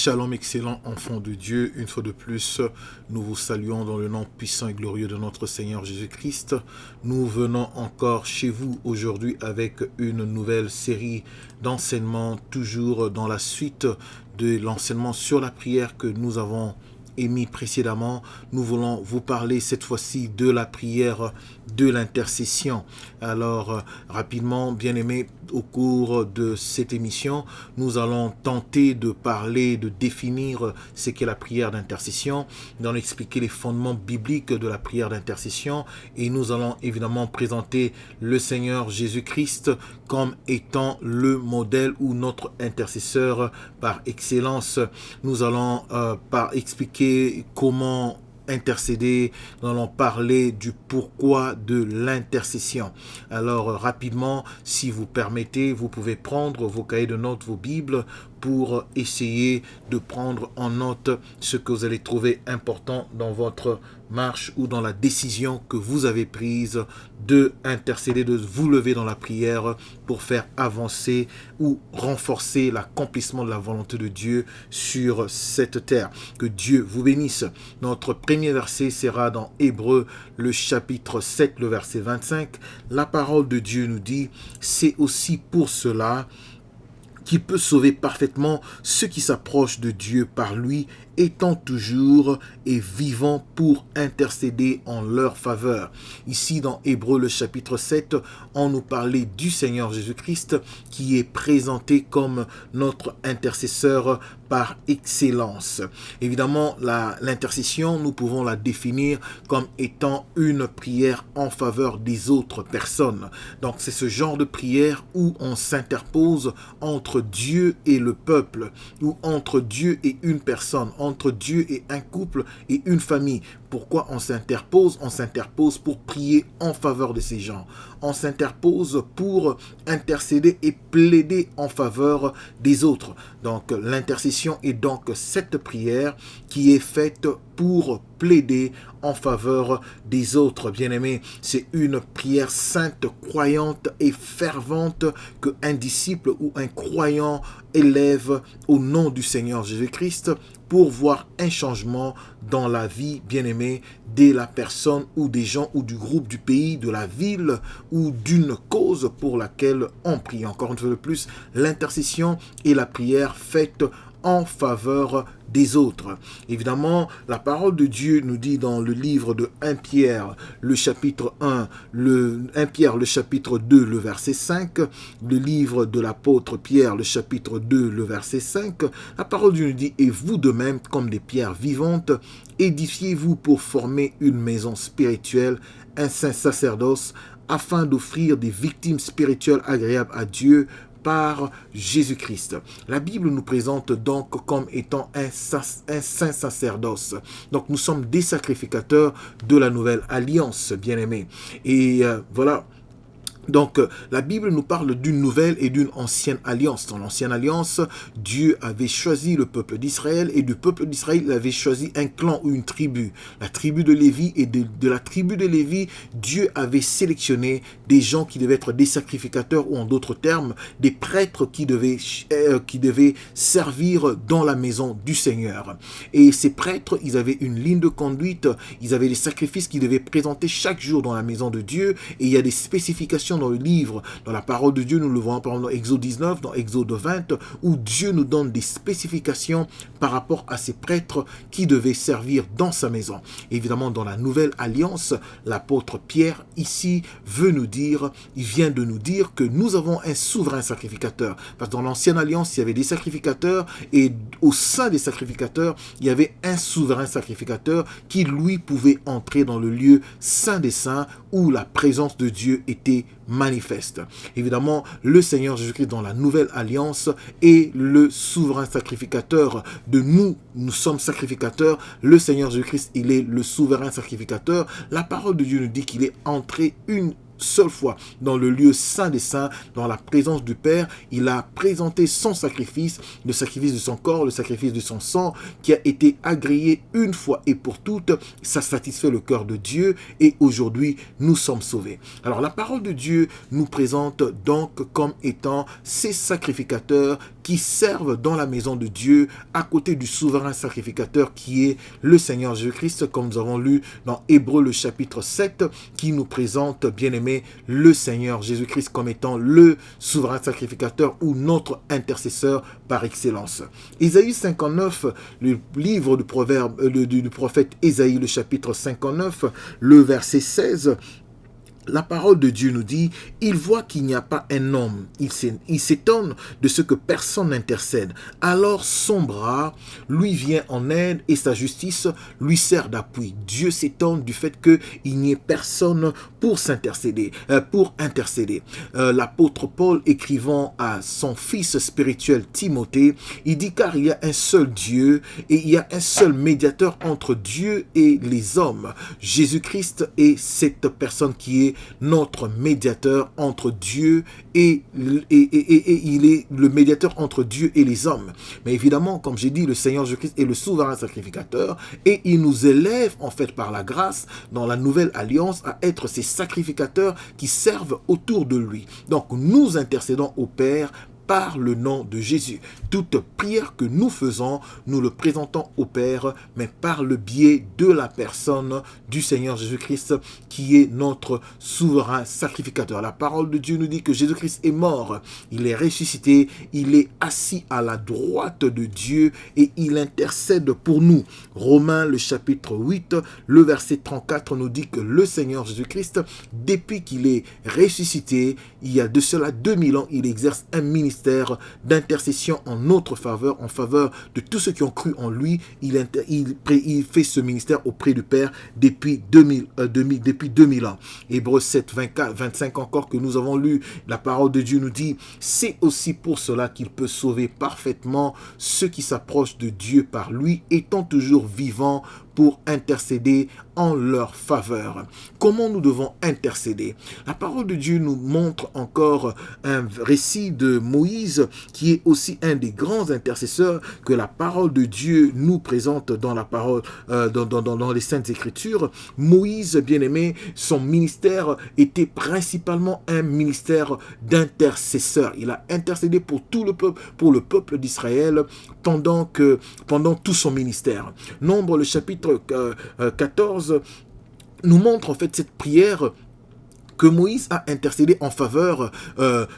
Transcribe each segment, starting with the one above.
Shalom, excellent enfant de Dieu. Une fois de plus, nous vous saluons dans le nom puissant et glorieux de notre Seigneur Jésus-Christ. Nous venons encore chez vous aujourd'hui avec une nouvelle série d'enseignements, toujours dans la suite de l'enseignement sur la prière que nous avons émis précédemment. Nous voulons vous parler cette fois-ci de la prière de l'intercession. Alors, rapidement, bien-aimés, au cours de cette émission, nous allons tenter de parler, de définir ce qu'est la prière d'intercession, d'en expliquer les fondements bibliques de la prière d'intercession, et nous allons évidemment présenter le Seigneur Jésus-Christ comme étant le modèle ou notre intercesseur par excellence. Nous allons expliquer comment intercéder, nous allons parler du pourquoi de l'intercession. Alors rapidement, si vous permettez, vous pouvez prendre vos cahiers de notes, vos Bibles, pour essayer de prendre en note ce que vous allez trouver important dans votre marche ou dans la décision que vous avez prise de intercéder, de vous lever dans la prière pour faire avancer ou renforcer l'accomplissement de la volonté de Dieu sur cette terre. Que Dieu vous bénisse. Notre premier verset sera dans Hébreux, le chapitre 7, le verset 25. La parole de Dieu nous dit, c'est aussi pour cela qui peut sauver parfaitement ceux qui s'approchent de Dieu par lui, étant toujours et vivant pour intercéder en leur faveur. Ici, dans Hébreux, le chapitre 7, on nous parlait du Seigneur Jésus-Christ qui est présenté comme notre intercesseur par excellence. Évidemment, l'intercession, nous pouvons la définir comme étant une prière en faveur des autres personnes. Donc, c'est ce genre de prière où on s'interpose entre Dieu et le peuple, ou entre Dieu et une personne, entre Dieu et un couple et une famille. Pourquoi on s'interpose? On s'interpose pour prier en faveur de ces gens. On s'interpose pour intercéder et plaider en faveur des autres. Donc l'intercession est donc cette prière qui est faite pour plaider en faveur des autres. Bien-aimés, c'est une prière sainte, croyante et fervente qu'un disciple ou un croyant élève au nom du Seigneur Jésus-Christ pour voir un changement dans la vie, bien-aimée, de la personne ou des gens ou du groupe, du pays, de la ville ou d'une cause pour laquelle on prie. Encore une fois de plus, l'intercession est la prière faite en faveur des autres. Évidemment, la parole de Dieu nous dit dans le livre de 1 Pierre, le chapitre 1, 1 Pierre, le chapitre 2, le verset 5, le livre de l'apôtre Pierre, le chapitre 2, le verset 5, la parole de Dieu nous dit, et vous de même, comme des pierres vivantes, édifiez-vous pour former une maison spirituelle, un saint sacerdoce, afin d'offrir des victimes spirituelles agréables à Dieu, par Jésus-Christ. La Bible nous présente donc comme étant un saint sacerdoce. Donc nous sommes des sacrificateurs de la nouvelle alliance, bien-aimés. Et voilà. Donc, la Bible nous parle d'une nouvelle et d'une ancienne alliance. Dans l'ancienne alliance, Dieu avait choisi le peuple d'Israël et du peuple d'Israël, il avait choisi un clan ou une tribu. La tribu de Lévi et de la tribu de Lévi, Dieu avait sélectionné des gens qui devaient être des sacrificateurs ou en d'autres termes, des prêtres qui devaient servir dans la maison du Seigneur. Et ces prêtres, ils avaient une ligne de conduite, ils avaient des sacrifices qu'ils devaient présenter chaque jour dans la maison de Dieu et il y a des spécifications dans le livre, dans la parole de Dieu, nous le voyons par exemple dans Exode 19, dans Exode 20, où Dieu nous donne des spécifications par rapport à ces prêtres qui devaient servir dans sa maison. Évidemment, dans la nouvelle alliance, l'apôtre Pierre ici il vient de nous dire que nous avons un souverain sacrificateur. Parce que dans l'ancienne alliance, il y avait des sacrificateurs et au sein des sacrificateurs, il y avait un souverain sacrificateur qui lui pouvait entrer dans le lieu saint des saints où la présence de Dieu était manifeste. Évidemment, le Seigneur Jésus-Christ dans la nouvelle alliance est le souverain sacrificateur de nous. Nous sommes sacrificateurs. Le Seigneur Jésus-Christ, il est le souverain sacrificateur. La parole de Dieu nous dit qu'il est entré une seule fois dans le lieu saint des saints, dans la présence du Père. Il a présenté son sacrifice, le sacrifice de son corps, le sacrifice de son sang, qui a été agréé une fois et pour toutes. Ça satisfait le cœur de Dieu et aujourd'hui, nous sommes sauvés. Alors, la parole de Dieu nous présente donc comme étant ces sacrificateurs qui servent dans la maison de Dieu à côté du souverain sacrificateur qui est le Seigneur Jésus-Christ, comme nous avons lu dans Hébreux le chapitre 7, qui nous présente, bien aimé, le Seigneur Jésus-Christ comme étant le souverain sacrificateur ou notre intercesseur par excellence. Ésaïe 59, le livre du prophète Ésaïe, le chapitre 59, le verset 16, la parole de Dieu nous dit, il voit qu'il n'y a pas un homme, il s'étonne de ce que personne n'intercède. Alors son bras lui vient en aide et sa justice lui sert d'appui. Dieu s'étonne du fait qu'il n'y ait personne pour s'intercéder, pour intercéder. L'apôtre Paul, écrivant à son fils spirituel Timothée, il dit car il y a un seul Dieu et il y a un seul médiateur entre Dieu et les hommes. Jésus-Christ est cette personne qui est notre médiateur entre Dieu et il est le médiateur entre Dieu et les hommes. Mais évidemment, comme j'ai dit, le Seigneur Jésus-Christ est le souverain sacrificateur et il nous élève en fait par la grâce dans la nouvelle alliance à être ces sacrificateurs qui servent autour de lui. Donc nous intercédons au Père par le nom de Jésus. Toute prière que nous faisons, nous le présentons au Père, mais par le biais de la personne du Seigneur Jésus-Christ, qui est notre souverain sacrificateur. La parole de Dieu nous dit que Jésus-Christ est mort, il est ressuscité, il est assis à la droite de Dieu et il intercède pour nous. Romains, le chapitre 8, le verset 34 nous dit que le Seigneur Jésus-Christ, depuis qu'il est ressuscité, il y a de cela 2000 ans, il exerce un ministère d'intercession en notre faveur, en faveur de tous ceux qui ont cru en lui. Il fait ce ministère auprès du Père depuis 2000 ans. Hébreux 7, 25 encore que nous avons lu, la parole de Dieu nous dit, c'est aussi pour cela qu'il peut sauver parfaitement ceux qui s'approchent de Dieu par lui, étant toujours vivants pour intercéder en leur faveur. Comment nous devons intercéder? La parole de Dieu nous montre encore un récit de Moïse qui est aussi un des grands intercesseurs que la parole de Dieu nous présente dans la parole, dans les Saintes Écritures. Moïse, bien-aimé, son ministère était principalement un ministère d'intercesseur. Il a intercédé pour tout le peuple, pour le peuple d'Israël pendant tout son ministère. Nombre le chapitre 14 nous montre en fait cette prière que Moïse a intercédé en faveur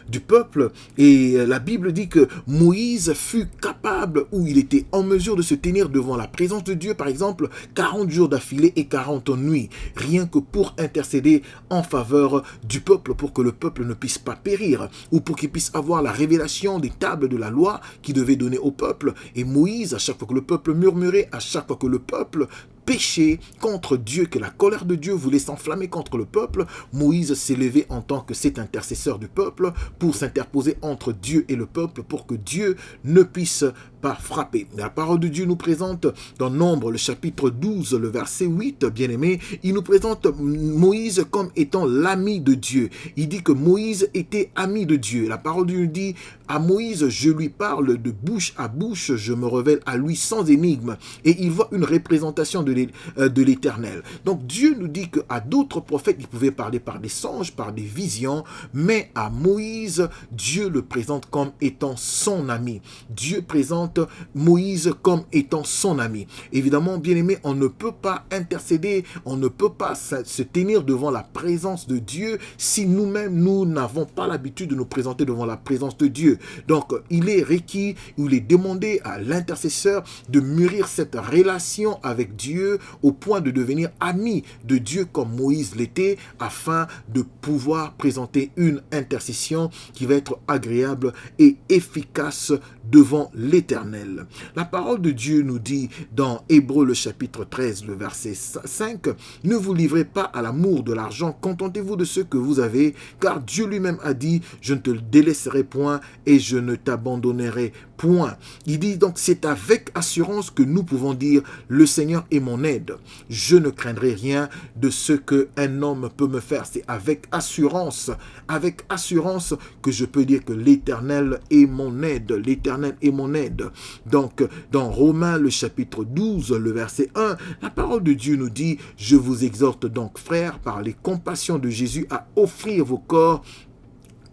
du peuple. Et la Bible dit que Moïse fut capable, ou il était en mesure de se tenir devant la présence de Dieu, par exemple, 40 jours d'affilée et 40 nuits, rien que pour intercéder en faveur du peuple, pour que le peuple ne puisse pas périr, ou pour qu'il puisse avoir la révélation des tables de la loi qu'il devait donner au peuple. Et Moïse, à chaque fois que le peuple murmurait, à chaque fois que le peuple péché contre Dieu, que la colère de Dieu voulait s'enflammer contre le peuple, Moïse s'est levé en tant que cet intercesseur du peuple pour s'interposer entre Dieu et le peuple pour que Dieu ne puisse pas frapper. La parole de Dieu nous présente dans Nombre, le chapitre 12, le verset 8, bien aimé, il nous présente Moïse comme étant l'ami de Dieu. Il dit que Moïse était ami de Dieu. La parole de Dieu nous dit, à Moïse, je lui parle de bouche à bouche, je me révèle à lui sans énigme. Et il voit une représentation de l'Éternel. Donc Dieu nous dit qu'à d'autres prophètes, il pouvait parler par des songes, par des visions, mais à Moïse, Dieu le présente comme étant son ami. Dieu présente Moïse comme étant son ami. Évidemment, bien-aimé, on ne peut pas intercéder, on ne peut pas se tenir devant la présence de Dieu si nous-mêmes, nous n'avons pas l'habitude de nous présenter devant la présence de Dieu. Donc, il est requis, il est demandé à l'intercesseur de mûrir cette relation avec Dieu au point de devenir ami de Dieu comme Moïse l'était, afin de pouvoir présenter une intercession qui va être agréable et efficace devant l'Éternel. La parole de Dieu nous dit dans Hébreux le chapitre 13, le verset 5, « Ne vous livrez pas à l'amour de l'argent, contentez-vous de ce que vous avez, car Dieu lui-même a dit, je ne te délaisserai point et je ne t'abandonnerai point. » Il dit donc, c'est avec assurance que nous pouvons dire, le Seigneur est mon aide. Je ne craindrai rien de ce qu'un homme peut me faire. C'est avec assurance que je peux dire que l'Éternel est mon aide. L'Éternel est mon aide. Donc, dans Romains, le chapitre 12, le verset 1, la parole de Dieu nous dit, je vous exhorte donc, frères, par les compassions de Jésus, à offrir vos corps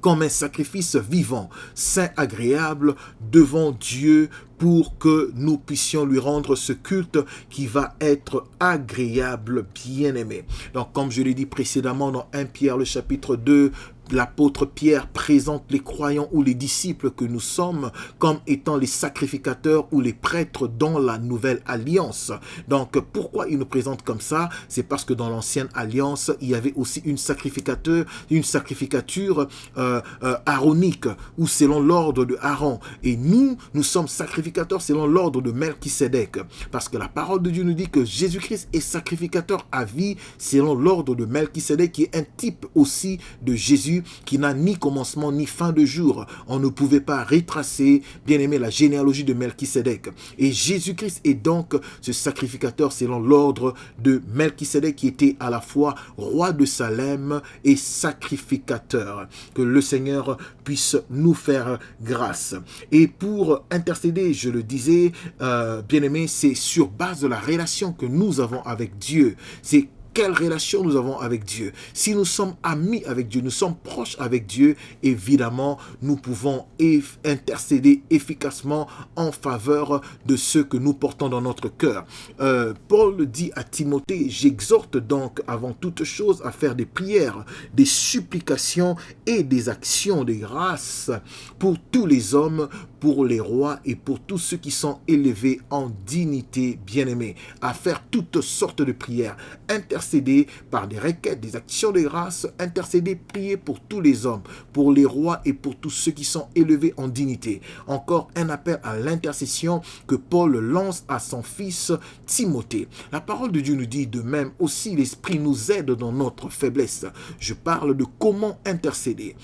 comme un sacrifice vivant, saint, agréable devant Dieu, pour que nous puissions lui rendre ce culte qui va être agréable, bien-aimé. Donc, comme je l'ai dit précédemment dans 1 Pierre, le chapitre 2, l'apôtre Pierre présente les croyants ou les disciples que nous sommes comme étant les sacrificateurs ou les prêtres dans la nouvelle alliance. Donc, pourquoi il nous présente comme ça? C'est parce que dans l'ancienne alliance, il y avait aussi une sacrificature aaronique, ou selon l'ordre de Aaron. Et nous sommes sacrificateurs selon l'ordre de Melchisédek. Parce que la parole de Dieu nous dit que Jésus-Christ est sacrificateur à vie selon l'ordre de Melchisédek, qui est un type aussi de Jésus, qui n'a ni commencement ni fin de jour. On ne pouvait pas retracer, bien aimé, la généalogie de Melchisédek. Et Jésus-Christ est donc ce sacrificateur selon l'ordre de Melchisédek, qui était à la fois roi de Salem et sacrificateur. Que le Seigneur puisse nous faire grâce. Et pour intercéder, je le disais, bien aimé, c'est sur base de la relation que nous avons avec Dieu. C'est quelle relation nous avons avec Dieu. Si nous sommes amis avec Dieu, nous sommes proches avec Dieu, évidemment, nous pouvons intercéder efficacement en faveur de ceux que nous portons dans notre cœur. Paul dit à Timothée, j'exhorte donc avant toute chose à faire des prières, des supplications et des actions de grâce pour tous les hommes, pour les rois et pour tous ceux qui sont élevés en dignité, bien-aimés, à faire toutes sortes de prières, intercéder par des requêtes, des actions de grâce, intercéder, prier pour tous les hommes, pour les rois et pour tous ceux qui sont élevés en dignité. Encore un appel à l'intercession que Paul lance à son fils Timothée. La parole de Dieu nous dit de même aussi l'Esprit nous aide dans notre faiblesse. Je parle de comment intercéder.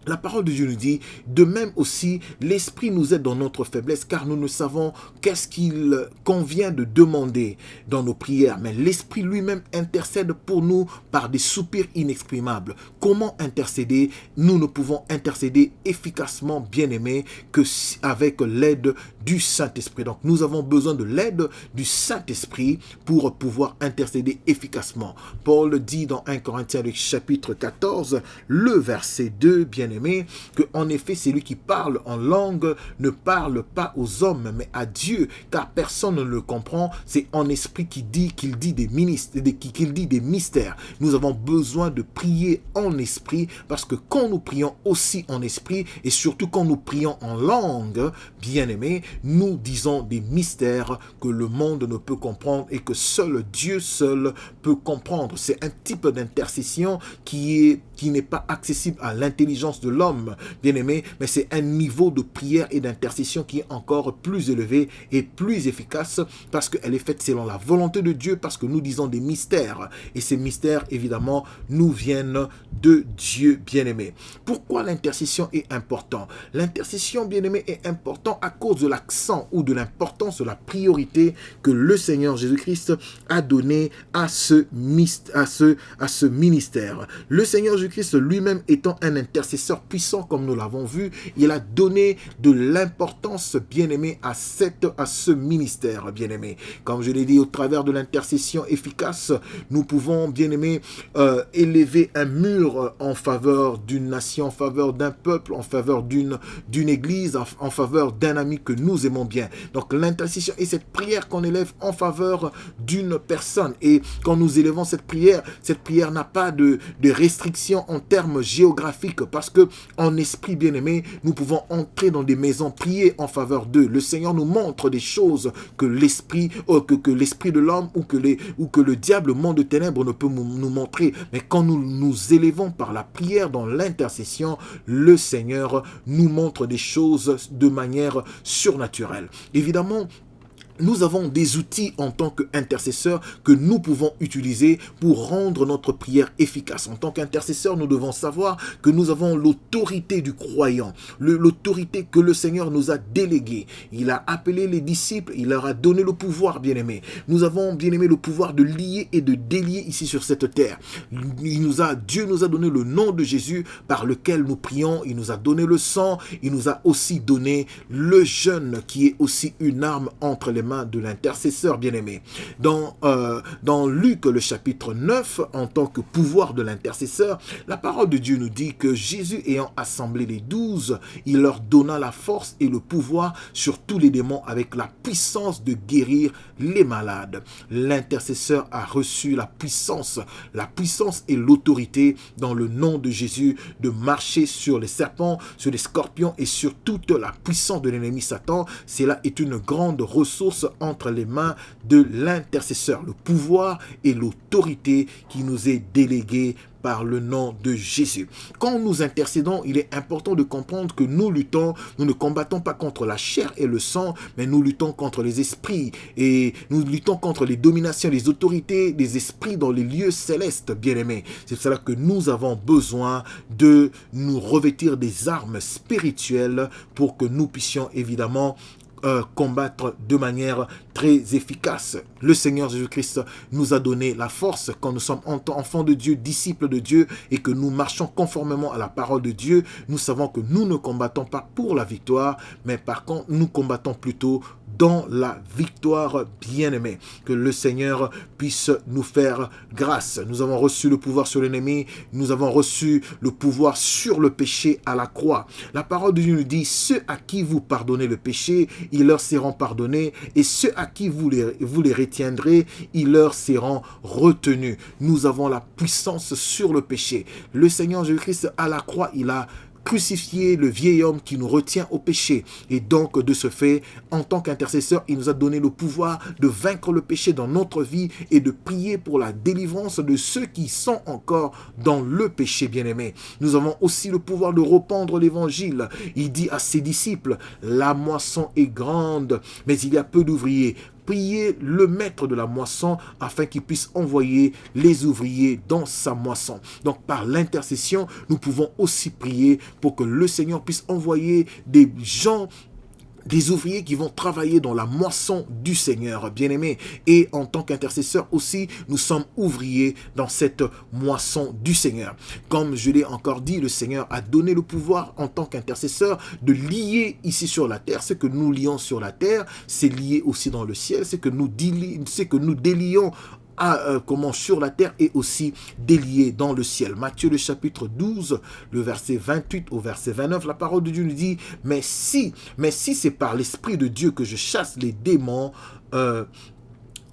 La parole de Dieu nous dit, de même aussi, l'Esprit nous aide dans notre faiblesse, car nous ne savons qu'est-ce qu'il convient de demander dans nos prières. Mais l'Esprit lui-même intercède pour nous par des soupirs inexprimables. Comment intercéder? Nous ne pouvons intercéder efficacement, bien-aimés, que avec l'aide du Saint-Esprit. Donc, nous avons besoin de l'aide du Saint-Esprit pour pouvoir intercéder efficacement. Paul dit dans 1 Corinthiens, chapitre 14, le verset 2, bien-aimés, que en effet celui qui parle en langue ne parle pas aux hommes mais à Dieu, car personne ne le comprend. C'est en esprit qu'il dit des mystères. Nous avons besoin de prier en esprit, parce que quand nous prions aussi en esprit, et surtout quand nous prions en langue, bien aimé, nous disons des mystères que le monde ne peut comprendre et que seul Dieu seul peut comprendre. C'est un type d'intercession qui n'est pas accessible à l'intelligence de l'homme, bien aimé, mais c'est un niveau de prière et d'intercession qui est encore plus élevé et plus efficace, parce qu'elle est faite selon la volonté de Dieu, parce que nous disons des mystères, et ces mystères, évidemment, nous viennent de Dieu, bien aimé. Pourquoi l'intercession est importante? L'intercession, bien aimé, est importante à cause de l'accent ou de l'importance de la priorité que le Seigneur Jésus-Christ a donné à ce ministère. Le Seigneur Jésus-Christ lui-même étant un intercesseur puissant, comme nous l'avons vu, il a donné de l'importance, bien-aimé, à ce ministère, bien-aimé. Comme je l'ai dit, au travers de l'intercession efficace, nous pouvons, bien-aimé, élever un mur en faveur d'une nation, en faveur d'un peuple, en faveur d'une église, en faveur d'un ami que nous aimons bien. Donc l'intercession est cette prière qu'on élève en faveur d'une personne. Et quand nous élevons cette prière n'a pas de restrictions en termes géographiques, parce que en esprit, bien-aimé, nous pouvons entrer dans des maisons, prier en faveur d'eux. Le Seigneur nous montre des choses que l'esprit de l'homme ou que le diable, monde de ténèbres, ne peut nous montrer. Mais quand nous nous élevons par la prière dans l'intercession, le Seigneur nous montre des choses de manière surnaturelle. Évidemment, nous avons des outils en tant qu'intercesseurs que nous pouvons utiliser pour rendre notre prière efficace. En tant qu'intercesseur, nous devons savoir que nous avons l'autorité du croyant, l'autorité que le Seigneur nous a déléguée. Il a appelé les disciples, il leur a donné le pouvoir, bien-aimé. Nous avons, bien-aimé, le pouvoir de lier et de délier ici sur cette terre. Dieu nous a donné le nom de Jésus par lequel nous prions. Il nous a donné le sang. Il nous a aussi donné le jeûne, qui est aussi une arme entre les mains mains de l'intercesseur bien-aimé. Dans Luc, le chapitre 9, en tant que pouvoir de l'intercesseur, la parole de Dieu nous dit que Jésus ayant assemblé les 12, il leur donna la force et le pouvoir sur tous les démons avec la puissance de guérir les malades. L'intercesseur a reçu la puissance et l'autorité dans le nom de Jésus de marcher sur les serpents, sur les scorpions et sur toute la puissance de l'ennemi Satan. Cela est une grande ressource entre les mains de l'intercesseur, le pouvoir et l'autorité qui nous est délégué par le nom de Jésus. Quand nous intercédons, il est important de comprendre que nous ne combattons pas contre la chair et le sang, mais nous luttons contre les esprits et nous luttons contre les dominations, les autorités des esprits dans les lieux célestes, bien-aimés. C'est pour cela que nous avons besoin de nous revêtir des armes spirituelles pour que nous puissions évidemment combattre de manière très efficace. Le Seigneur Jésus-Christ nous a donné la force quand nous sommes enfants de Dieu, disciples de Dieu et que nous marchons conformément à la parole de Dieu. Nous savons que nous ne combattons pas pour la victoire, mais par contre nous combattons plutôt dans la victoire, bien-aimée. Que le Seigneur puisse nous faire grâce. Nous avons reçu le pouvoir sur l'ennemi, nous avons reçu le pouvoir sur le péché à la croix. La parole de Dieu nous dit, ceux à qui vous pardonnez le péché, ils leur seront pardonnés, et ceux à qui vous les retiendrez, ils leur seront retenus. Nous avons la puissance sur le péché. Le Seigneur Jésus-Christ à la croix, il a crucifié le vieil homme qui nous retient au péché. Et donc, de ce fait, en tant qu'intercesseur, il nous a donné le pouvoir de vaincre le péché dans notre vie et de prier pour la délivrance de ceux qui sont encore dans le péché, bien-aimé. Nous avons aussi le pouvoir de répandre l'évangile. Il dit à ses disciples, la moisson est grande, mais il y a peu d'ouvriers. Priez le maître de la moisson afin qu'il puisse envoyer les ouvriers dans sa moisson. Donc par l'intercession, nous pouvons aussi prier pour que le Seigneur puisse envoyer des gens, des ouvriers qui vont travailler dans la moisson du Seigneur, bien-aimé. Et en tant qu'intercesseur aussi, nous sommes ouvriers dans cette moisson du Seigneur. Comme je l'ai encore dit, le Seigneur a donné le pouvoir en tant qu'intercesseur de lier ici sur la terre. Ce que nous lions sur la terre, c'est lié aussi dans le ciel. Ce que nous délions sur la terre et aussi délié dans le ciel. Matthieu le chapitre 12, le verset 28 au verset 29, la parole de Dieu nous dit, mais si c'est par l'Esprit de Dieu que je chasse les démons,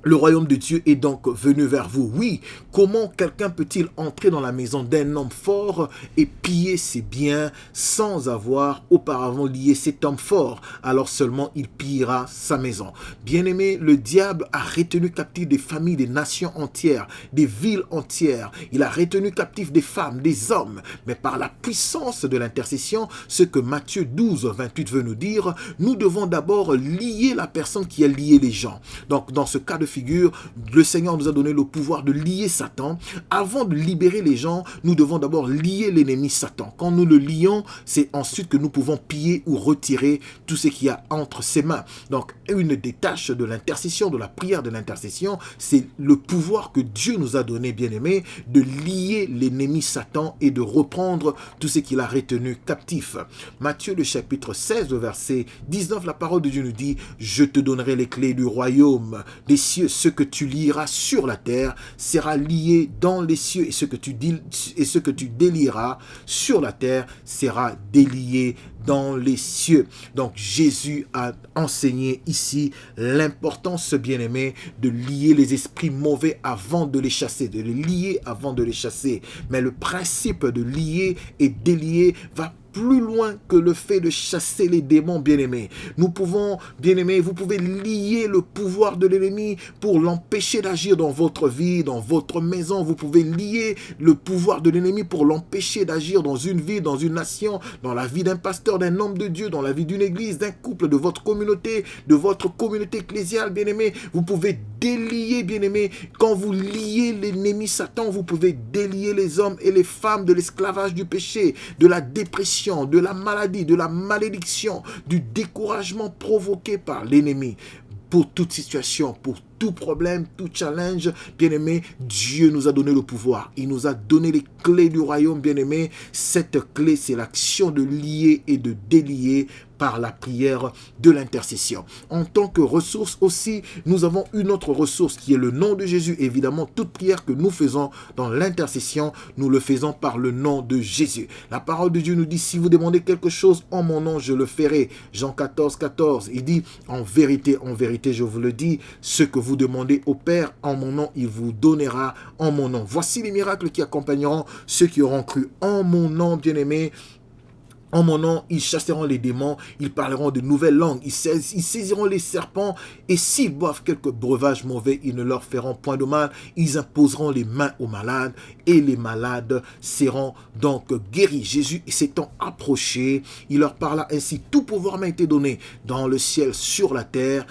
le royaume de Dieu est donc venu vers vous. Oui, comment quelqu'un peut-il entrer dans la maison d'un homme fort et piller ses biens sans avoir auparavant lié cet homme fort? Alors seulement il pillera sa maison. Bien-aimé, le diable a retenu captif des familles, des nations entières, des villes entières. Il a retenu captif des femmes, des hommes. Mais par la puissance de l'intercession, ce que Matthieu 12, 28 veut nous dire, nous devons d'abord lier la personne qui a lié les gens. Donc dans ce cas de figure, le Seigneur nous a donné le pouvoir de lier Satan. Avant de libérer les gens, nous devons d'abord lier l'ennemi Satan. Quand nous le lions, c'est ensuite que nous pouvons piller ou retirer tout ce qu'il y a entre ses mains. Donc, une des tâches de l'intercession, de la prière de l'intercession, c'est le pouvoir que Dieu nous a donné, bien-aimés, de lier l'ennemi Satan et de reprendre tout ce qu'il a retenu captif. Matthieu, le chapitre 16, le verset 19, la parole de Dieu nous dit « Je te donnerai les clés du royaume des cieux. Ce que tu lieras sur la terre sera lié dans les cieux, et ce que tu délieras sur la terre sera délié dans les cieux. » Donc Jésus a enseigné ici l'importance, bien-aimé, de lier les esprits mauvais avant de les chasser, de les lier avant de les chasser. Mais le principe de lier et délier va plus loin que le fait de chasser les démons, bien-aimés. Nous pouvons, bien-aimés, vous pouvez lier le pouvoir de l'ennemi pour l'empêcher d'agir dans votre vie, dans votre maison. Vous pouvez lier le pouvoir de l'ennemi pour l'empêcher d'agir dans une vie, dans une nation, dans la vie d'un pasteur, d'un homme de Dieu, dans la vie d'une église, d'un couple, de votre communauté ecclésiale, bien-aimés. Vous pouvez délier, bien-aimés. Quand vous liez l'ennemi Satan, vous pouvez délier les hommes et les femmes de l'esclavage du péché, de la dépression, de la maladie, de la malédiction, du découragement provoqué par l'ennemi. Pour toute situation, pour tout problème, tout challenge, bien-aimé, Dieu nous a donné le pouvoir. Il nous a donné les clés du royaume, bien-aimé. Cette clé, c'est l'action de lier et de délier par la prière de l'intercession. En tant que ressource aussi, nous avons une autre ressource qui est le nom de Jésus. Évidemment, toute prière que nous faisons dans l'intercession, nous le faisons par le nom de Jésus. La parole de Dieu nous dit, si vous demandez quelque chose en mon nom, je le ferai. Jean 14, 14, il dit, en vérité, je vous le dis, ce que vous demandez au Père en mon nom, il vous donnera en mon nom. Voici les miracles qui accompagneront ceux qui auront cru en mon nom, bien-aimés. En mon nom, ils chasseront les démons, ils parleront de nouvelles langues, ils saisiront les serpents, et s'ils boivent quelques breuvages mauvais, ils ne leur feront point de mal. Ils imposeront les mains aux malades, et les malades seront donc guéris. Jésus s'étant approché, il leur parla ainsi, tout pouvoir m'a été donné dans le ciel, sur la terre.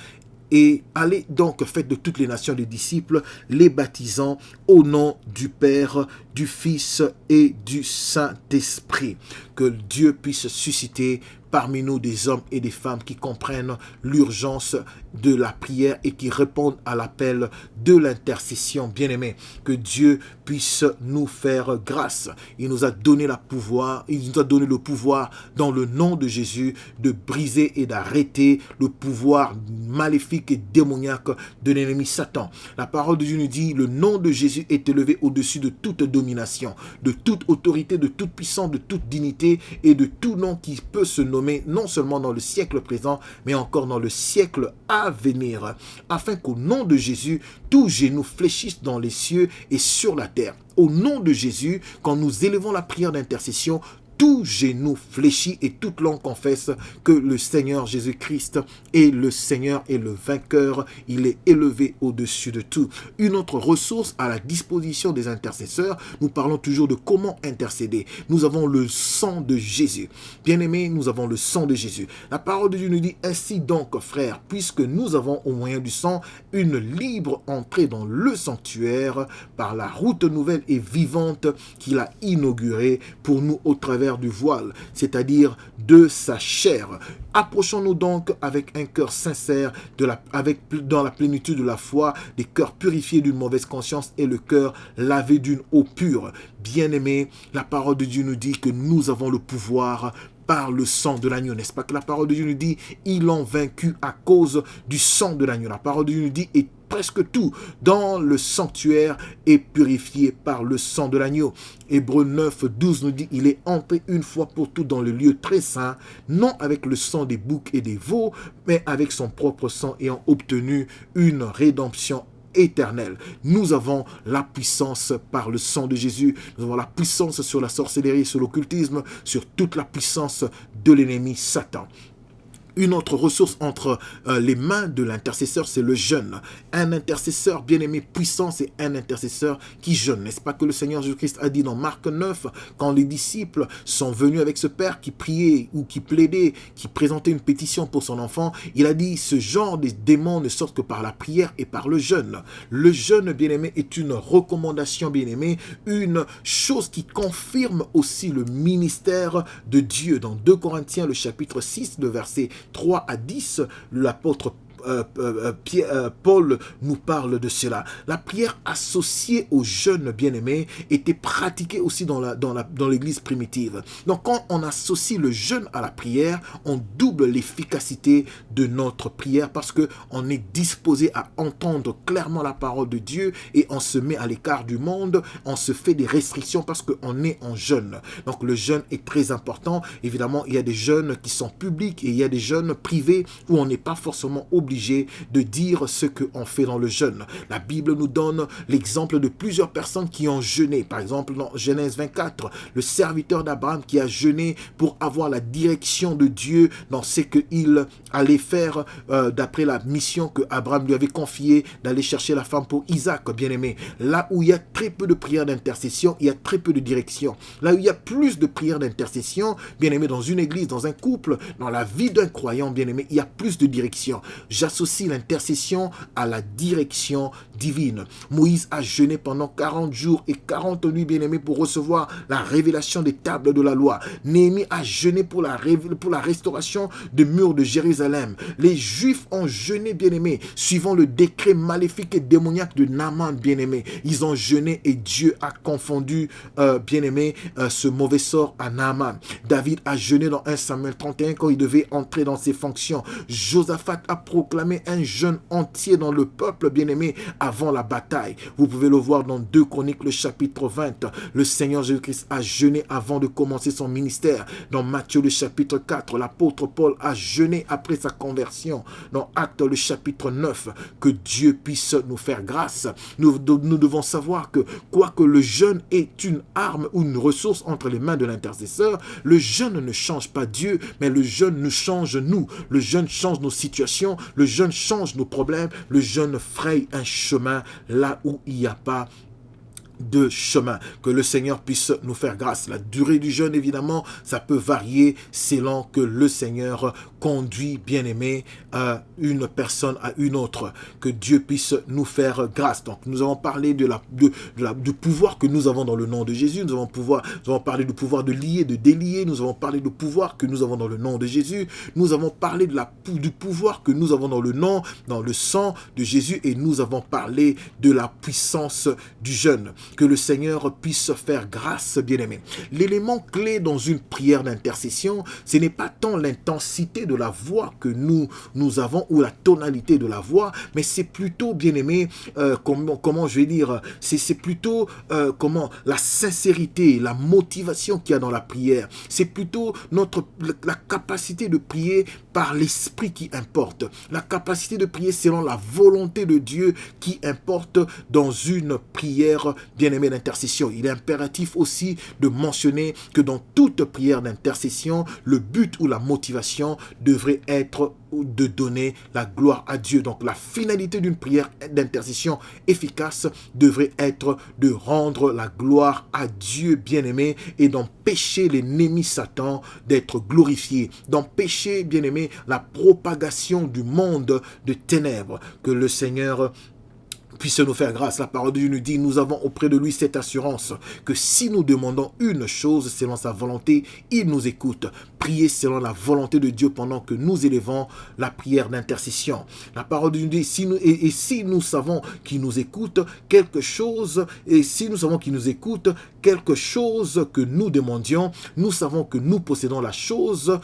Et allez donc, faites de toutes les nations des disciples, les baptisant au nom du Père, du Fils et du Saint-Esprit. Que Dieu puisse susciter parmi nous des hommes et des femmes qui comprennent l'urgence de la prière et qui répondent à l'appel de l'intercession. Bien-aimés, que Dieu puisse nous faire grâce. Il nous a donné le pouvoir dans le nom de Jésus de briser et d'arrêter le pouvoir maléfique et démoniaque de l'ennemi Satan. La parole de Dieu nous dit, le nom de Jésus est élevé au-dessus de toute domination, de toute autorité, de toute puissance, de toute dignité et de tout nom qui peut se nommer non seulement dans le siècle présent, mais encore dans le siècle à venir, afin qu'au nom de Jésus, tout genou fléchisse dans les cieux et sur la terre. Au nom de Jésus, quand nous élevons la prière d'intercession, tout genou fléchit et toute langue confesse que le Seigneur Jésus-Christ est le Seigneur et le vainqueur. Il est élevé au-dessus de tout. Une autre ressource à la disposition des intercesseurs, nous parlons toujours de comment intercéder. Nous avons le sang de Jésus. Bien-aimés, nous avons le sang de Jésus. La parole de Dieu nous dit, ainsi donc, frères, puisque nous avons au moyen du sang une libre entrée dans le sanctuaire par la route nouvelle et vivante qu'il a inaugurée pour nous au travers du voile, c'est-à-dire de sa chair. Approchons-nous donc avec un cœur sincère, dans la plénitude de la foi, des cœurs purifiés d'une mauvaise conscience et le cœur lavé d'une eau pure. Bien-aimés, la parole de Dieu nous dit que nous avons le pouvoir par le sang de l'agneau, n'est-ce pas que la parole de Dieu nous dit, ils l'ont vaincu à cause du sang de l'agneau. La parole de Dieu nous dit, et presque tout dans le sanctuaire est purifié par le sang de l'agneau. Hébreux 9, 12 nous dit, il est entré une fois pour toutes dans le lieu très saint, non avec le sang des boucs et des veaux, mais avec son propre sang, ayant obtenu une rédemption éternelle. Nous avons la puissance par le sang de Jésus. Nous avons la puissance sur la sorcellerie, sur l'occultisme, sur toute la puissance de l'ennemi Satan. Une autre ressource entre les mains de l'intercesseur, c'est le jeûne. Un intercesseur bien-aimé puissant, c'est un intercesseur qui jeûne. N'est-ce pas que le Seigneur Jésus-Christ a dit dans Marc 9, quand les disciples sont venus avec ce père qui priait ou qui plaidait, qui présentait une pétition pour son enfant, il a dit, ce genre de démons ne sortent que par la prière et par le jeûne. Le jeûne, bien-aimé, est une recommandation, bien-aimé, une chose qui confirme aussi le ministère de Dieu. Dans 2 Corinthiens, le chapitre 6, le verset 3 à 10, l'apôtre Paul nous parle de cela. La prière associée au jeûne bien-aimé était pratiquée aussi dans l'église primitive. Donc quand on associe le jeûne à la prière, on double l'efficacité de notre prière parce qu'on est disposé à entendre clairement la parole de Dieu et on se met à l'écart du monde, on se fait des restrictions parce qu'on est en jeûne. Donc le jeûne est très important. Évidemment, il y a des jeûnes qui sont publics et il y a des jeûnes privés où on n'est pas forcément obligé de dire ce qu'on fait dans le jeûne. La Bible nous donne l'exemple de plusieurs personnes qui ont jeûné. Par exemple, dans Genèse 24, le serviteur d'Abraham qui a jeûné pour avoir la direction de Dieu dans ce qu'il allait faire d'après la mission que Abraham lui avait confiée d'aller chercher la femme pour Isaac, bien-aimé. Là où il y a très peu de prières d'intercession, il y a très peu de direction. Là où il y a plus de prières d'intercession, bien-aimé, dans une église, dans un couple, dans la vie d'un croyant, bien-aimé, il y a plus de direction. J'associe l'intercession à la direction divine. Moïse a jeûné pendant 40 jours et 40 nuits, bien-aimés, pour recevoir la révélation des tables de la loi. Néhémie a jeûné pour la restauration des murs de Jérusalem. Les Juifs ont jeûné, bien-aimés, suivant le décret maléfique et démoniaque de Naaman, bien-aimés. Ils ont jeûné et Dieu a confondu, bien-aimés, ce mauvais sort à Naaman. David a jeûné dans 1 Samuel 31 quand il devait entrer dans ses fonctions. Josaphat a proclamé un jeûne entier dans le peuple, bien-aimé, avant la bataille. Vous pouvez le voir dans 2 Chroniques, le chapitre 20. Le Seigneur Jésus-Christ a jeûné avant de commencer son ministère. Dans Matthieu, le chapitre 4, l'apôtre Paul a jeûné après sa conversion. Dans Actes, le chapitre 9, que Dieu puisse nous faire grâce. Nous devons savoir que, quoique le jeûne est une arme ou une ressource entre les mains de l'intercesseur, le jeûne ne change pas Dieu, mais le jeûne nous change nous. Le jeûne change nos situations, le jeûne change nos problèmes, le jeûne fraye un chemin là où il n'y a pas de chemin. Que le Seigneur puisse nous faire grâce. La durée du jeûne, évidemment, ça peut varier selon que le Seigneur conduit, bien-aimé, une personne à une autre. Que Dieu puisse nous faire grâce. Donc, nous avons parlé du pouvoir que nous avons dans le nom de Jésus. Nous avons parlé du pouvoir de lier, de délier. Nous avons parlé du pouvoir que nous avons dans le nom de Jésus. Nous avons parlé du pouvoir que nous avons dans le sang de Jésus. Et nous avons parlé de la puissance du jeûne. Que le Seigneur puisse faire grâce, bien-aimé. L'élément clé dans une prière d'intercession, ce n'est pas tant l'intensité de la voix que nous avons ou la tonalité de la voix, mais c'est plutôt, bien-aimé, comment je vais dire, c'est plutôt la sincérité, la motivation qu'il y a dans la prière. C'est plutôt la capacité de prier par l'esprit qui importe. La capacité de prier selon la volonté de Dieu qui importe dans une prière, bien-aimé, d'intercession. Il est impératif aussi de mentionner que dans toute prière d'intercession, le but ou la motivation devrait être de donner la gloire à Dieu. Donc la finalité d'une prière d'intercession efficace devrait être de rendre la gloire à Dieu, bien-aimé, et d'empêcher l'ennemi Satan d'être glorifié, d'empêcher, bien-aimé, la propagation du monde de ténèbres. Que le Seigneur puisse nous faire grâce. La parole de Dieu nous dit, nous avons auprès de lui cette assurance que si nous demandons une chose selon sa volonté, il nous écoute. Priez selon la volonté de Dieu pendant que nous élevons la prière d'intercession. La parole de Dieu dit, si nous savons qu'il nous écoute, quelque chose que nous demandions, nous savons que nous possédons la chose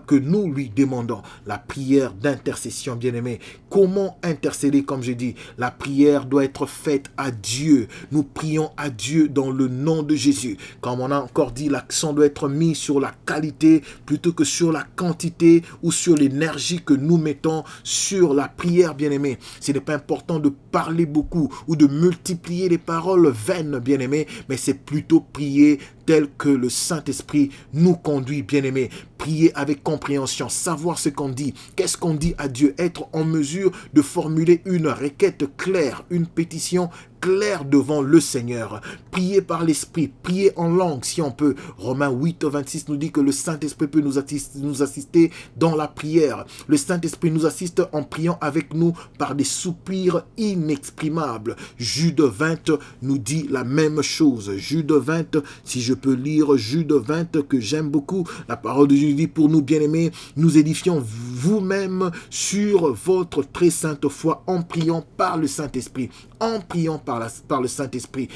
que nous lui demandons. La prière d'intercession, bien-aimé. Comment intercéder? Comme je dis, la prière doit être faite à Dieu. Nous prions à Dieu dans le nom de Jésus. Comme on a encore dit, l'accent doit être mis sur la qualité plutôt que sur la quantité ou sur l'énergie que nous mettons sur la prière, bien-aimé. Ce n'est pas important de parler beaucoup ou de multiplier les paroles vaines, bien-aimé, mais c'est plutôt prier tel que le Saint-Esprit nous conduit, bien-aimé. Prier avec compréhension, savoir ce qu'on dit, qu'est-ce qu'on dit à Dieu, être en mesure de formuler une requête claire, une pétition clair devant le Seigneur. Priez par l'Esprit, priez en langue si on peut. Romains 8, 26 nous dit que le Saint-Esprit peut nous assister dans la prière. Le Saint-Esprit nous assiste en priant avec nous par des soupirs inexprimables. Jude 20 nous dit la même chose. Jude 20, si je peux lire Jude 20 que j'aime beaucoup, la parole de Dieu dit, pour nous bien-aimés, nous édifions vous-même sur votre très sainte foi en priant par le Saint-Esprit. En priant par le Saint-Esprit.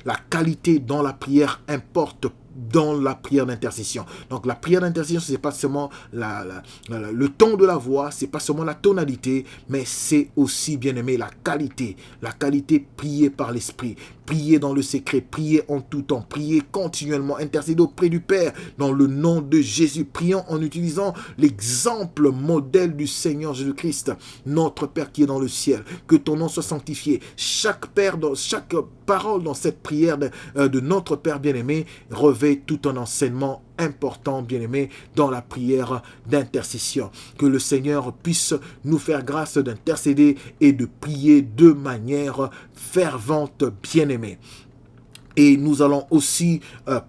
La qualité dans la prière importe dans la prière d'intercession. Donc la prière d'intercession, c'est pas seulement le ton de la voix, c'est pas seulement la tonalité, mais c'est aussi, bien aimé, la qualité. La qualité, prier par l'Esprit, prier dans le secret, prier en tout temps, prier continuellement, intercéder auprès du Père dans le nom de Jésus. Prions en utilisant l'exemple modèle du Seigneur Jésus-Christ, notre Père qui est dans le ciel. Que ton nom soit sanctifié. Chaque parole dans cette prière de notre Père bien-aimé revêt tout un enseignement important, bien-aimé, dans la prière d'intercession. Que le Seigneur puisse nous faire grâce d'intercéder et de prier de manière fervente, bien-aimé. Et nous allons aussi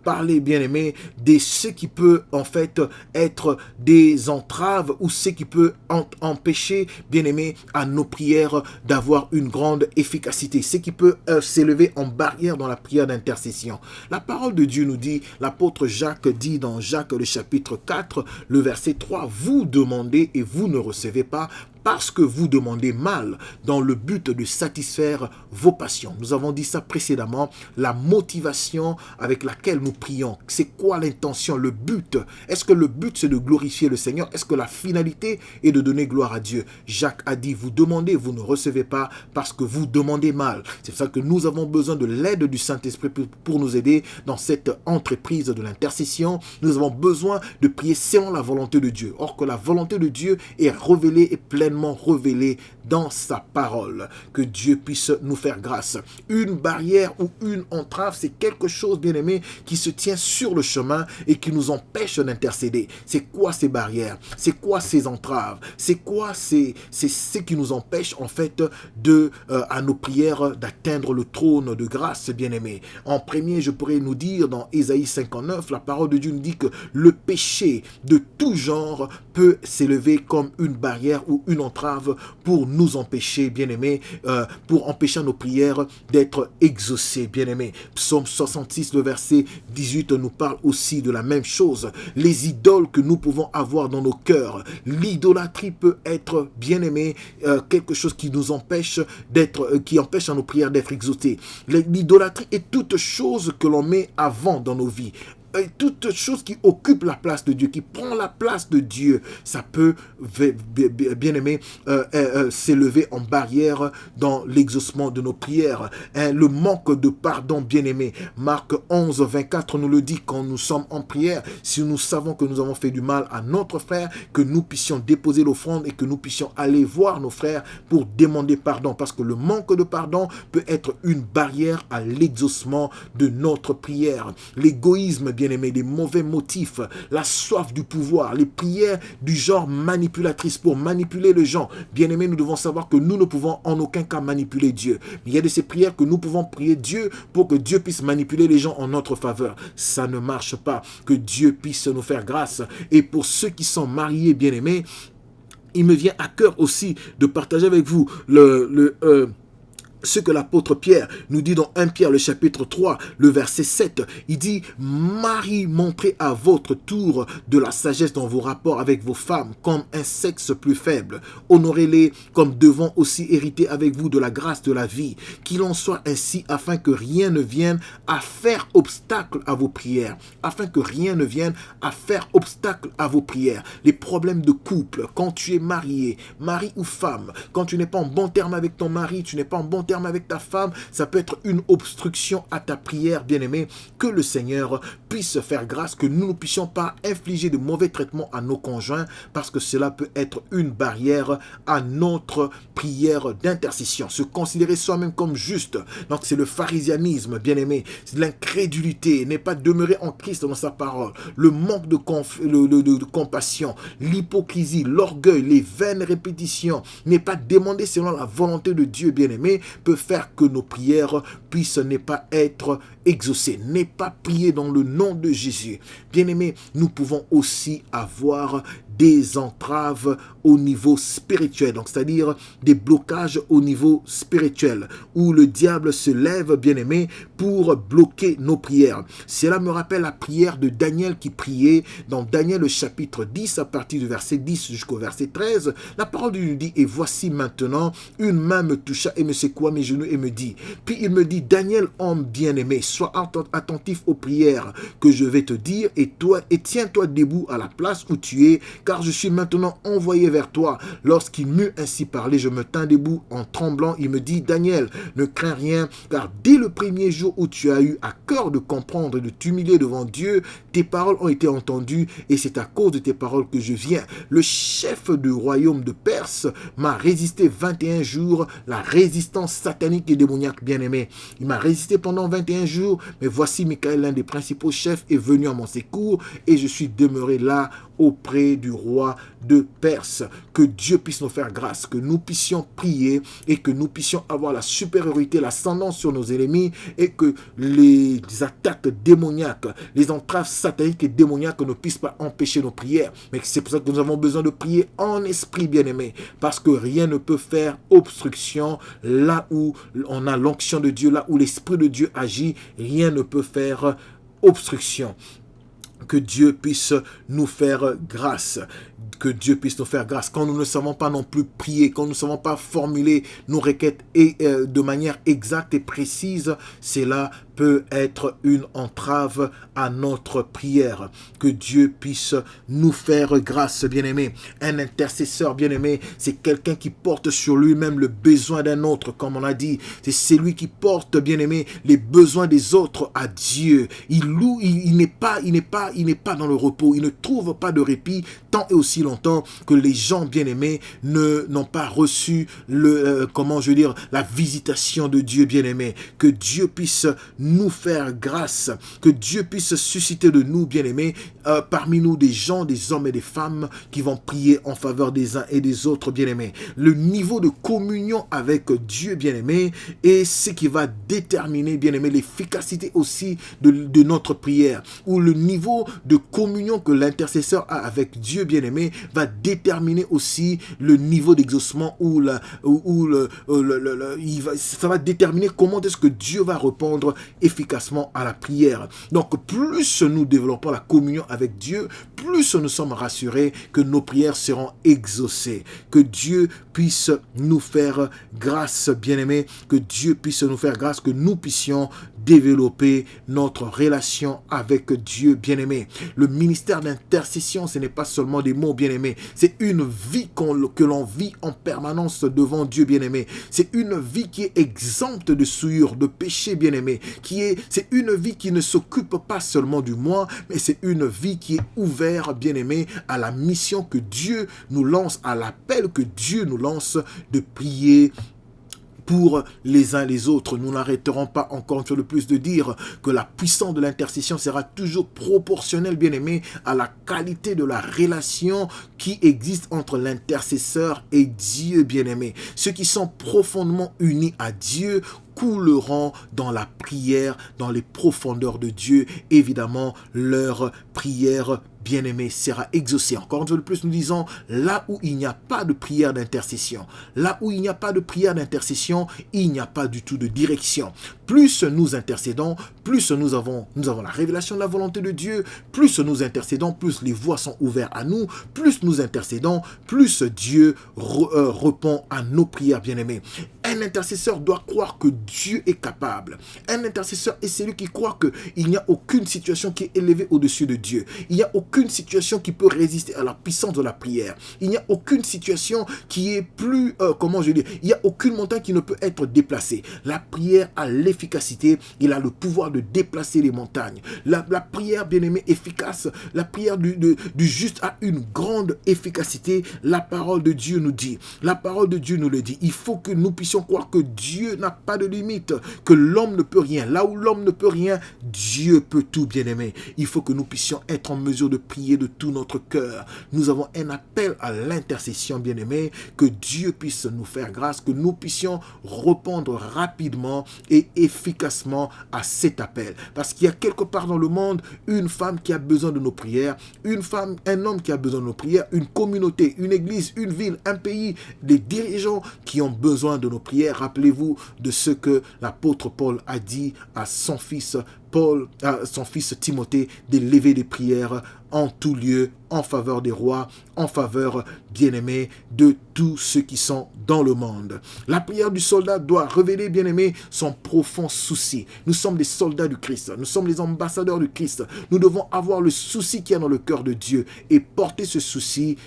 parler, bien aimé, de ce qui peut en fait être des entraves ou ce qui peut empêcher, bien aimé, à nos prières d'avoir une grande efficacité. Ce qui peut s'élever en barrière dans la prière d'intercession. La parole de Dieu nous dit, l'apôtre Jacques dit dans Jacques le chapitre 4, le verset 3, « Vous demandez et vous ne recevez pas, parce que vous demandez mal dans le but de satisfaire vos passions. » Nous avons dit ça précédemment, la motivation avec laquelle nous prions. C'est quoi l'intention, le but? Est-ce que le but c'est de glorifier le Seigneur? Est-ce que la finalité est de donner gloire à Dieu? Jacques a dit, vous demandez, vous ne recevez pas parce que vous demandez mal. C'est pour ça que nous avons besoin de l'aide du Saint-Esprit pour nous aider dans cette entreprise de l'intercession. Nous avons besoin de prier selon la volonté de Dieu. Or que la volonté de Dieu est révélée et pleinement révélé dans sa parole. Que Dieu puisse nous faire grâce. Une barrière ou une entrave, c'est quelque chose, bien aimé, qui se tient sur le chemin et qui nous empêche d'intercéder. C'est quoi ces barrières? C'est quoi ces entraves? C'est quoi c'est ce qui nous empêche en fait de à nos prières d'atteindre le trône de grâce, bien aimé. En premier, je pourrais nous dire dans Ésaïe 59, la parole de Dieu nous dit que le péché de tout genre peut s'élever comme une barrière ou une entrave pour nous empêcher, bien-aimés, pour empêcher nos prières d'être exaucées, bien-aimés. Psaume 66, le verset 18 nous parle aussi de la même chose. Les idoles que nous pouvons avoir dans nos cœurs, l'idolâtrie peut être, bien-aimé, quelque chose qui nous empêche d'être, qui empêche à nos prières d'être exaucées. L'idolâtrie est toute chose que l'on met avant dans nos vies. Toute chose qui occupe la place de Dieu, qui prend la place de Dieu, ça peut, bien aimé, s'élever en barrière dans l'exaucement de nos prières. Le manque de pardon, bien aimé. Marc 11, 24 nous le dit quand nous sommes en prière. Si nous savons que nous avons fait du mal à notre frère, que nous puissions déposer l'offrande et que nous puissions aller voir nos frères pour demander pardon. Parce que le manque de pardon peut être une barrière à l'exaucement de notre prière. L'égoïsme, bien aimé, les mauvais motifs, la soif du pouvoir, les prières du genre manipulatrice pour manipuler les gens. Bien aimé, nous devons savoir que nous ne pouvons en aucun cas manipuler Dieu. Mais il y a de ces prières que nous pouvons prier Dieu pour que Dieu puisse manipuler les gens en notre faveur. Ça ne marche pas. Que Dieu puisse nous faire grâce. Et pour ceux qui sont mariés, bien aimés, il me vient à cœur aussi de partager avec vous ce que l'apôtre Pierre nous dit dans 1 Pierre, le chapitre 3, le verset 7. Il dit, « Marie, montrez à votre tour de la sagesse dans vos rapports avec vos femmes, comme un sexe plus faible. Honorez-les comme devant aussi hériter avec vous de la grâce de la vie. Qu'il en soit ainsi, afin que rien ne vienne à faire obstacle à vos prières. » Afin que rien ne vienne à faire obstacle à vos prières. Les problèmes de couple, quand tu es marié, mari ou femme, quand tu n'es pas en bon terme avec ton mari, tu n'es pas en bon terme avec ta femme, ça peut être une obstruction à ta prière, bien-aimé. Que le Seigneur puisse faire grâce, que nous ne puissions pas infliger de mauvais traitements à nos conjoints, parce que cela peut être une barrière à notre prière d'intercession. Se considérer soi-même comme juste, donc c'est le pharisianisme, bien-aimé. C'est l'incrédulité, n'est pas demeurer en Christ dans sa parole, le manque de compassion, l'hypocrisie, l'orgueil, les vaines répétitions, n'est pas demander selon la volonté de Dieu, bien-aimé, peut faire que nos prières puissent ne pas être exaucées, n'est pas prier dans le nom de Jésus. Bien-aimés, nous pouvons aussi avoir des entraves au niveau spirituel, donc c'est-à-dire des blocages au niveau spirituel, où le diable se lève, bien-aimé, pour bloquer nos prières. Cela me rappelle la prière de Daniel qui priait dans Daniel le chapitre 10, à partir du verset 10 jusqu'au verset 13. La parole de Dieu dit, « Et voici maintenant, une main me toucha et me secoua mes genoux et me dit, » Puis il me dit, « Daniel, homme bien-aimé, sois attentif aux prières que je vais te dire, et tiens-toi debout à la place où tu es, car je suis maintenant envoyé vers toi. » Lorsqu'il m'eut ainsi parlé, je me tins debout en tremblant. Il me dit, « Daniel, ne crains rien, car dès le premier jour où tu as eu à cœur de comprendre et de t'humilier devant Dieu, tes paroles ont été entendues, et c'est à cause de tes paroles que je viens. Le chef du royaume de Perse m'a résisté 21 jours, la résistance satanique et démoniaque, bien-aimé. Il m'a résisté pendant 21 jours, mais voici Michael, l'un des principaux chefs, est venu à mon secours, et je suis demeuré là auprès du roi de Perse. Que Dieu puisse nous faire grâce, que nous puissions prier et que nous puissions avoir la supériorité, l'ascendance sur nos ennemis et que les attaques démoniaques, les entraves sataniques et démoniaques ne puissent pas empêcher nos prières. Mais c'est pour ça que nous avons besoin de prier en esprit, bien-aimé, parce que rien ne peut faire obstruction là où on a l'onction de Dieu, là où l'Esprit de Dieu agit, rien ne peut faire obstruction. Que Dieu puisse nous faire grâce. Que Dieu puisse nous faire grâce. Quand nous ne savons pas non plus prier, quand nous ne savons pas formuler nos requêtes de manière exacte et précise, cela peut être une entrave à notre prière. Que Dieu puisse nous faire grâce, bien-aimé. Un intercesseur, bien-aimé, c'est quelqu'un qui porte sur lui-même le besoin d'un autre, comme on a dit. C'est celui qui porte, bien-aimé, les besoins des autres à Dieu. Il n'est pas dans le repos. Il ne trouve pas de répit tant et aussi longtemps que les gens bien-aimés n'ont pas reçu la visitation de Dieu bien-aimé. Que Dieu puisse nous faire grâce, que Dieu puisse susciter de nous bien-aimés, parmi nous des gens, des hommes et des femmes qui vont prier en faveur des uns et des autres bien-aimés. Le niveau de communion avec Dieu bien-aimé est ce qui va déterminer bien-aimé l'efficacité aussi de notre prière, ou le niveau de communion que l'intercesseur a avec Dieu bien-aimé va déterminer aussi le niveau d'exaucement ça va déterminer comment est-ce que Dieu va répondre efficacement à la prière. Donc plus nous développons la communion avec Dieu, plus nous sommes rassurés que nos prières seront exaucées. Que Dieu puisse nous faire grâce, bien-aimés, que Dieu puisse nous faire grâce, que nous puissions développer notre relation avec Dieu, bien-aimé. Le ministère d'intercession, ce n'est pas seulement des mots, bien-aimés. C'est une vie que l'on vit en permanence devant Dieu, bien-aimé. C'est une vie qui est exempte de souillure, de péché, bien-aimé. C'est une vie qui ne s'occupe pas seulement du moi, mais c'est une vie qui est ouverte, bien-aimé, à la mission que Dieu nous lance, à l'appel que Dieu nous lance de prier pour les uns les autres. Nous n'arrêterons pas encore une fois de plus de dire que la puissance de l'intercession sera toujours proportionnelle, bien aimé, à la qualité de la relation qui existe entre l'intercesseur et Dieu, bien aimé. Ceux qui sont profondément unis à Dieu couleront dans la prière, dans les profondeurs de Dieu. Évidemment, leur prière bien-aimé sera exaucée. Encore une fois de plus, nous disons, là où il n'y a pas de prière d'intercession, là où il n'y a pas de prière d'intercession, il n'y a pas du tout de direction. Plus nous intercédons, plus nous avons la révélation de la volonté de Dieu, plus nous intercédons, plus les voies sont ouvertes à nous, plus nous intercédons, plus Dieu répond à nos prières, bien-aimés. Un intercesseur doit croire que Dieu est capable. Un intercesseur est celui qui croit qu'il n'y a aucune situation qui est élevée au-dessus de Dieu. Il n'y a aucune situation qui peut résister à la puissance de la prière. Il n'y a aucune situation qui est plus, il n'y a aucune montagne qui ne peut être déplacée. La prière a l'efficacité, il a le pouvoir de déplacer les montagnes. La prière, bien-aimée, efficace, la prière du juste a une grande efficacité. La parole de Dieu nous dit, la parole de Dieu nous le dit. Il faut que nous puissions croire que Dieu n'a pas de limite, que l'homme ne peut rien. Là où l'homme ne peut rien, Dieu peut tout, bien-aimé. Il faut que nous puissions être en mesure de prier de tout notre cœur. Nous avons un appel à l'intercession, bien-aimé, que Dieu puisse nous faire grâce, que nous puissions répondre rapidement et efficacement à cet appel. Parce qu'il y a quelque part dans le monde une femme qui a besoin de nos prières, un homme qui a besoin de nos prières, une communauté, une église, une ville, un pays, des dirigeants qui ont besoin de nos prières. Rappelez-vous de ce que l'apôtre Paul a dit à son fils Timothée, d'élever des prières en tout lieu, en faveur des rois, en faveur, bien-aimés, de tous ceux qui sont dans le monde. La prière du soldat doit révéler, bien-aimés, son profond souci. Nous sommes des soldats du Christ, nous sommes les ambassadeurs du Christ. Nous devons avoir le souci qu'il y a dans le cœur de Dieu et porter ce souci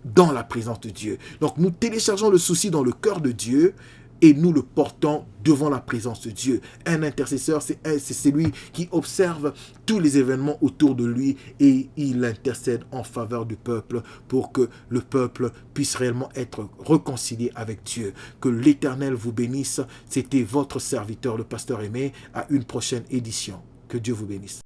dans la présence de Dieu. Donc nous téléchargeons le souci dans le cœur de Dieu et nous le portons devant la présence de Dieu. Un intercesseur, c'est celui qui observe tous les événements autour de lui et il intercède en faveur du peuple pour que le peuple puisse réellement être réconcilié avec Dieu. Que l'Éternel vous bénisse. C'était votre serviteur, le pasteur Aimé, à une prochaine édition. Que Dieu vous bénisse.